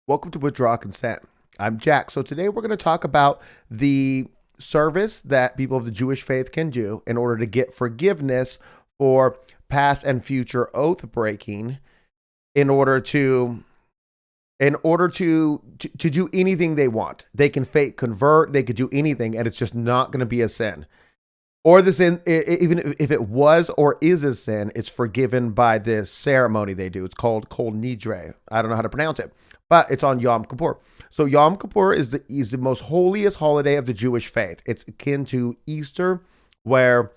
Welcome to Withdraw Consent. I'm Jack. So today we're going to talk about the service that people of the Jewish faith can do in order to get forgiveness for past and future oath breaking in order to do anything they want. They can fake convert, they could do anything, and it's just not going to be a sin. Or the sin, even if it was or is a sin, it's forgiven by this ceremony they do. It's called Kol Nidre. I don't know how to pronounce it, but it's on Yom Kippur. So Yom Kippur is the most holiest holiday of the Jewish faith. It's akin to Easter, where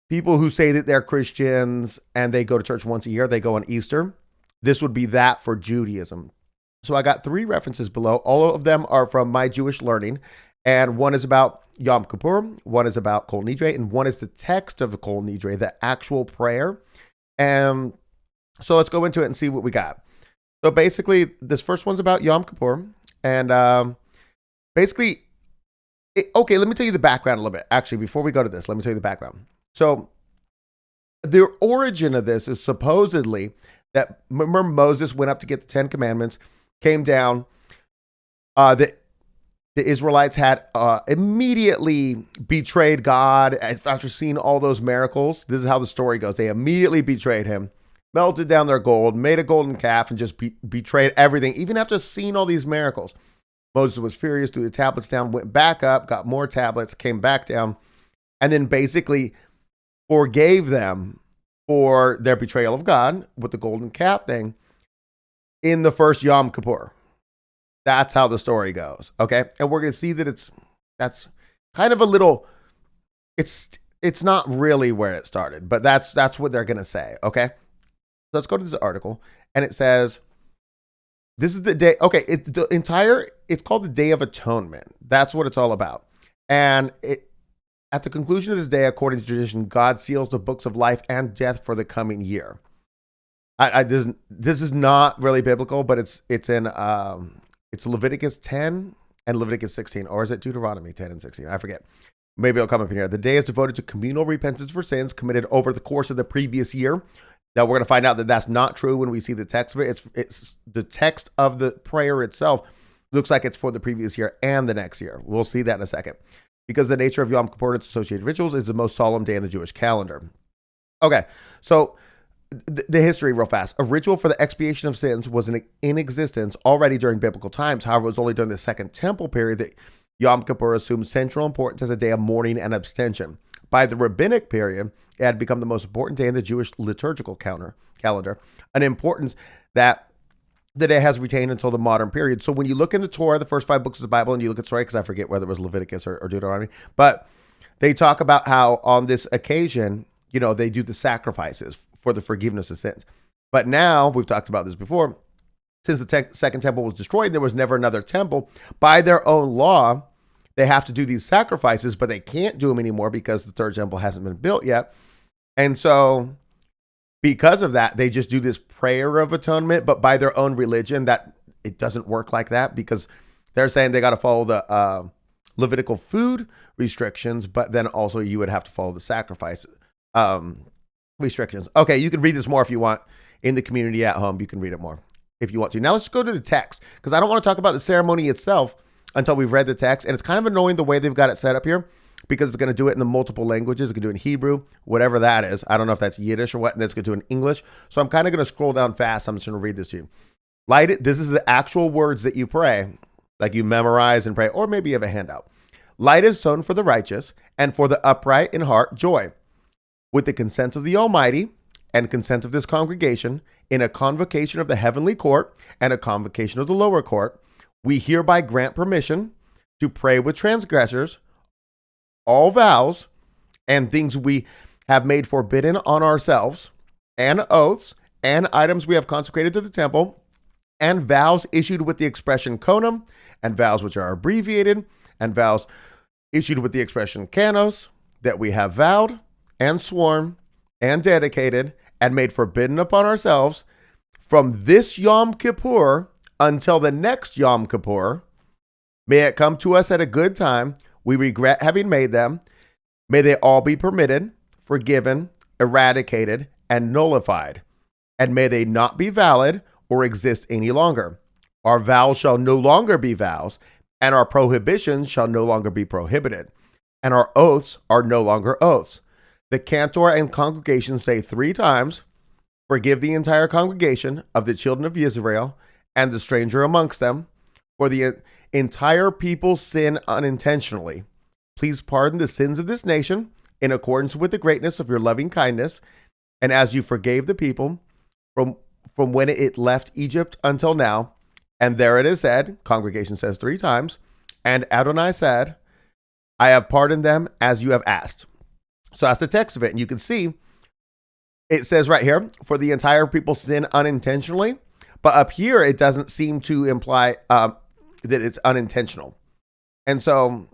people who say that they're Christians and they go to church once a year, they go on Easter. This would be that for Judaism. So I got 3 references below. All of them are from my Jewish learning. And one is about Yom Kippur, one is about Kol Nidre, and one is the text of the Kol Nidre, the actual prayer. And so let's go into it and see what we got. So basically, this first one's about Yom Kippur. And okay, let me tell you the background a little bit. Actually, before we go to this, let me tell you the background. So the origin of this is supposedly that, remember, Moses went up to get the 10 Commandments, came down, the Israelites had immediately betrayed God after seeing all those miracles. This is how the story goes. They immediately betrayed him, melted down their gold, made a golden calf, and just betrayed everything. Even after seeing all these miracles, Moses was furious, threw the tablets down, went back up, got more tablets, came back down, and then basically forgave them for their betrayal of God with the golden calf thing in the first Yom Kippur. That's how the story goes. Okay. And we're going to see that that's kind of a little, it's not really where it started, but that's what they're going to say. Okay. So let's go to this article, and it says, this is the day. Okay. It's called the Day of Atonement. That's what it's all about. And at the conclusion of this day, according to tradition, God seals the books of life and death for the coming year. This is not really biblical, but it's in, it's Leviticus 10 and Leviticus 16, or is it Deuteronomy 10 and 16? I forget. Maybe it'll come up in here. The day is devoted to communal repentance for sins committed over the course of the previous year. Now, we're going to find out that that's not true when we see the text of it. It's the text of the prayer itself looks like it's for the previous year and the next year. We'll see that in a second. Because the nature of Yom Kippur and its associated rituals is the most solemn day in the Jewish calendar. Okay, so the history real fast. A ritual for the expiation of sins was in existence already during biblical times. However, it was only during the Second Temple period that Yom Kippur assumed central importance as a day of mourning and abstention. By the rabbinic period, it had become the most important day in the Jewish liturgical calendar, an importance that the day has retained until the modern period. So when you look in the Torah, the first 5 books of the Bible, and you look at Torah, because I forget whether it was Leviticus or Deuteronomy, but they talk about how on this occasion, they do the sacrifices for the forgiveness of sins. But now, we've talked about this before, since the second temple was destroyed, there was never another temple. By their own law, they have to do these sacrifices, but they can't do them anymore because the third temple hasn't been built yet. And so, because of that, they just do this prayer of atonement, but by their own religion, that it doesn't work like that, because they're saying they got to follow the Levitical food restrictions, but then also you would have to follow the sacrifice restrictions. Okay, you can read this more if you want in the community at home. You can read it more if you want to. Now let's go to the text, because I don't want to talk about the ceremony itself until we've read the text. And it's kind of annoying the way they've got it set up here, because it's going to do it in the multiple languages. It's going to do it in Hebrew, whatever that is. I don't know if that's Yiddish or what, and it's going to do it in English. So I'm kind of going to scroll down fast. I'm just going to read this to you. Light it. This is the actual words that you pray, like you memorize and pray, or maybe you have a handout. Light is sown for the righteous, and for the upright in heart joy. With the consent of the Almighty and consent of this congregation, in a convocation of the heavenly court and a convocation of the lower court, we hereby grant permission to pray with transgressors all vows and things we have made forbidden on ourselves, and oaths and items we have consecrated to the temple, and vows issued with the expression conum, and vows which are abbreviated, and vows issued with the expression kanos, that we have vowed and sworn and dedicated and made forbidden upon ourselves from this Yom Kippur until the next Yom Kippur. May it come to us at a good time. We regret having made them. May they all be permitted, forgiven, eradicated, and nullified. And may they not be valid or exist any longer. Our vows shall no longer be vows, and our prohibitions shall no longer be prohibited, and our oaths are no longer oaths. The cantor and congregation say 3 times, forgive the entire congregation of the children of Israel and the stranger amongst them, for the entire people sin unintentionally. Please pardon the sins of this nation in accordance with the greatness of your loving kindness, and as you forgave the people from when it left Egypt until now. And there it is said, congregation says 3 times, and Adonai said, I have pardoned them as you have asked. So that's the text of it. And you can see it says right here, for the entire people sin unintentionally. But up here, it doesn't seem to imply that it's unintentional. And so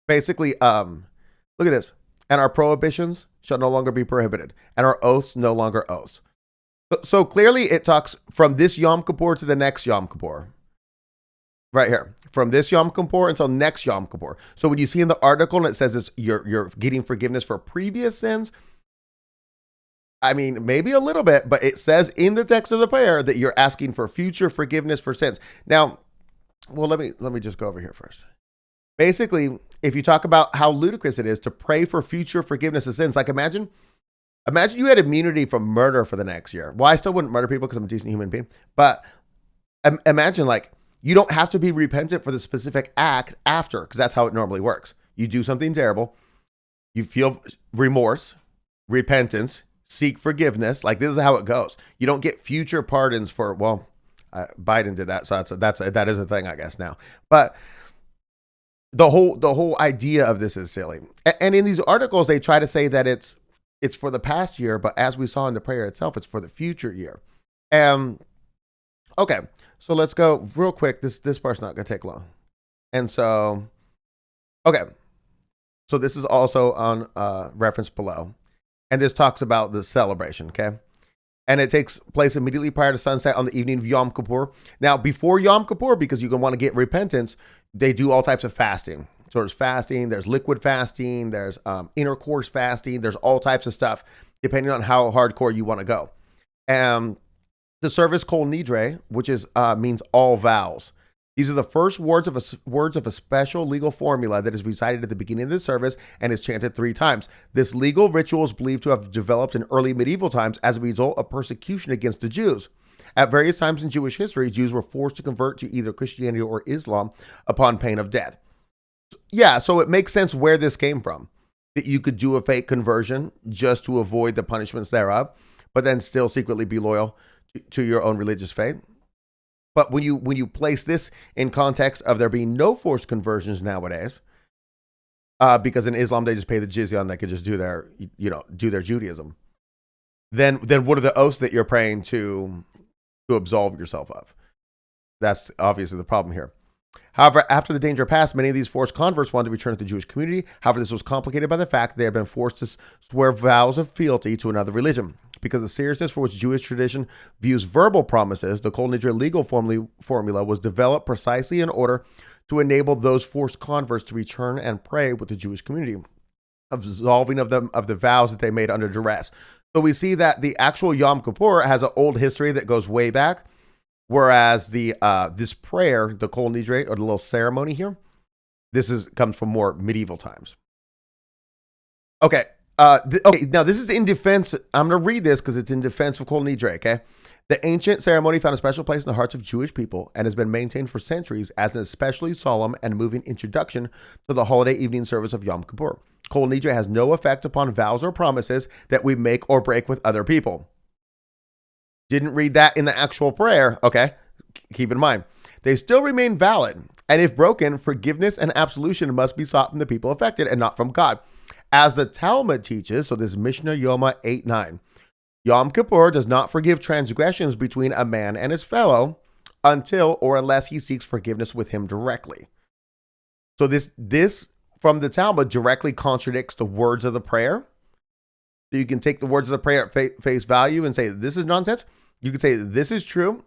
basically, look at this. And our prohibitions shall no longer be prohibited, and our oaths no longer oaths. So clearly it talks from this Yom Kippur to the next Yom Kippur. Right here. From this Yom Kippur until next Yom Kippur. So when you see in the article and it says you're getting forgiveness for previous sins, I mean, maybe a little bit, but it says in the text of the prayer that you're asking for future forgiveness for sins. Now, well, let me just go over here first. Basically, if you talk about how ludicrous it is to pray for future forgiveness of sins, like imagine you had immunity from murder for the next year. Well, I still wouldn't murder people because I'm a decent human being. But imagine like you don't have to be repentant for the specific act after, because that's how it normally works. You do something terrible. You feel remorse, repentance, seek forgiveness. Like this is how it goes. You don't get future pardons for, well, Biden did that. So that is a thing, I guess, now. But the whole idea of this is silly. And in these articles, they try to say that it's for the past year, but as we saw in the prayer itself, it's for the future year. Okay, so let's go real quick. This part's not going to take long. And so, okay, so this is also on reference below. And this talks about the celebration, okay? And it takes place immediately prior to sunset on the evening of Yom Kippur. Now, before Yom Kippur, because you're going to want to get repentance, they do all types of fasting. So there's fasting, there's liquid fasting, there's intercourse fasting, there's all types of stuff, depending on how hardcore you want to go. And the service Kol Nidre, which is means all vows. These are the first words of a special legal formula that is recited at the beginning of the service and is chanted 3 times. This legal ritual is believed to have developed in early medieval times as a result of persecution against the Jews. At various times in Jewish history, Jews were forced to convert to either Christianity or Islam upon pain of death. Yeah, so it makes sense where this came from, that you could do a fake conversion just to avoid the punishments thereof, but then still secretly be loyal to your own religious faith. But when you place this in context of there being no forced conversions nowadays, because in Islam they just pay the jizya and they could just do their Judaism, then what are the oaths that you're praying to absolve yourself of? That's obviously the problem here. However, after the danger passed, many of these forced converts wanted to return to the Jewish community. However, this was complicated by the fact they had been forced to swear vows of fealty to another religion. Because of the seriousness for which Jewish tradition views verbal promises, the Kol Nidre legal formula was developed precisely in order to enable those forced converts to return and pray with the Jewish community, absolving of them of the vows that they made under duress. So we see that the actual Yom Kippur has an old history that goes way back. Whereas this prayer, the Kol Nidre, or the little ceremony here, comes from more medieval times. Okay, now this is in defense. I'm going to read this because it's in defense of Kol Nidre, okay? The ancient ceremony found a special place in the hearts of Jewish people and has been maintained for centuries as an especially solemn and moving introduction to the holiday evening service of Yom Kippur. Kol Nidre has no effect upon vows or promises that we make or break with other people. Didn't read that in the actual prayer. Okay, keep in mind. They still remain valid. And if broken, forgiveness and absolution must be sought from the people affected and not from God. As the Talmud teaches, so this is Mishnah Yoma 8:9, Yom Kippur does not forgive transgressions between a man and his fellow until or unless he seeks forgiveness with him directly. So this from the Talmud directly contradicts the words of the prayer. So you can take the words of the prayer at face value and say, this is nonsense. You could say this is true,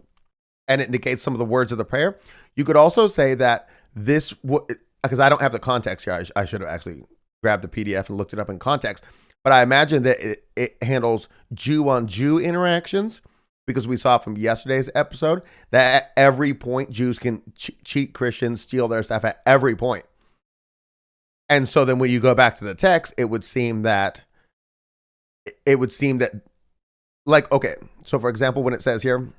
and it negates some of the words of the prayer. You could also say that this, because I don't have the context here. I should have actually grabbed the PDF and looked it up in context. But I imagine that it handles Jew-on-Jew interactions because we saw from yesterday's episode that at every point Jews can cheat Christians, steal their stuff at every point. And so then when you go back to the text, it would seem that like, okay, so for example, when it says here,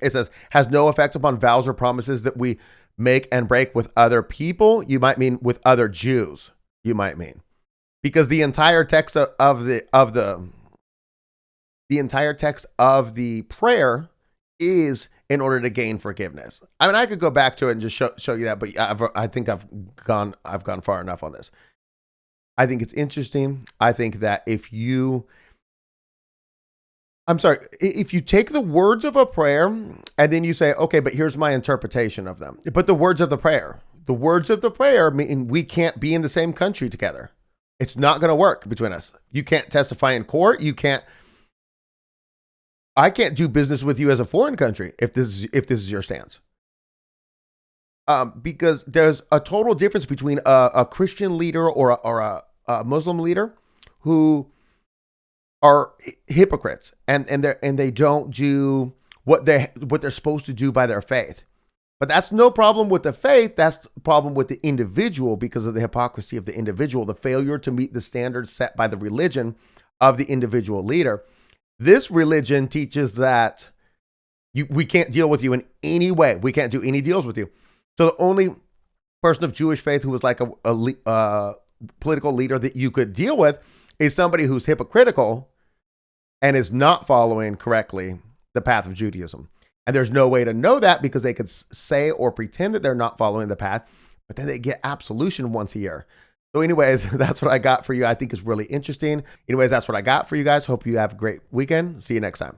it says, has no effect upon vows or promises that we make and break with other people. You might mean with other Jews, you might mean. Because the entire text of the entire text of the prayer is in order to gain forgiveness. I mean, I could go back to it and just show you that, but I think I've gone far enough on this. I think it's interesting. I think that if you take the words of a prayer and then you say, okay, but here's my interpretation of them. But the words of the prayer mean we can't be in the same country together. It's not going to work between us. You can't testify in court. I can't do business with you as a foreign country if this is your stance. Because there's a total difference between a Christian leader or a Muslim leader who are hypocrites and they don't do what they're supposed to do by their faith. But that's no problem with the faith. That's the problem with the individual because of the hypocrisy of the individual, the failure to meet the standards set by the religion of the individual leader. This religion teaches that we can't deal with you in any way. We can't do any deals with you. So the only person of Jewish faith who was like a political leader that you could deal with is somebody who's hypocritical and is not following correctly the path of Judaism. And there's no way to know that because they could say or pretend that they're not following the path, but then they get absolution once a year. So anyways, that's what I got for you. I think is really interesting. Anyways, that's what I got for you guys. Hope you have a great weekend. See you next time.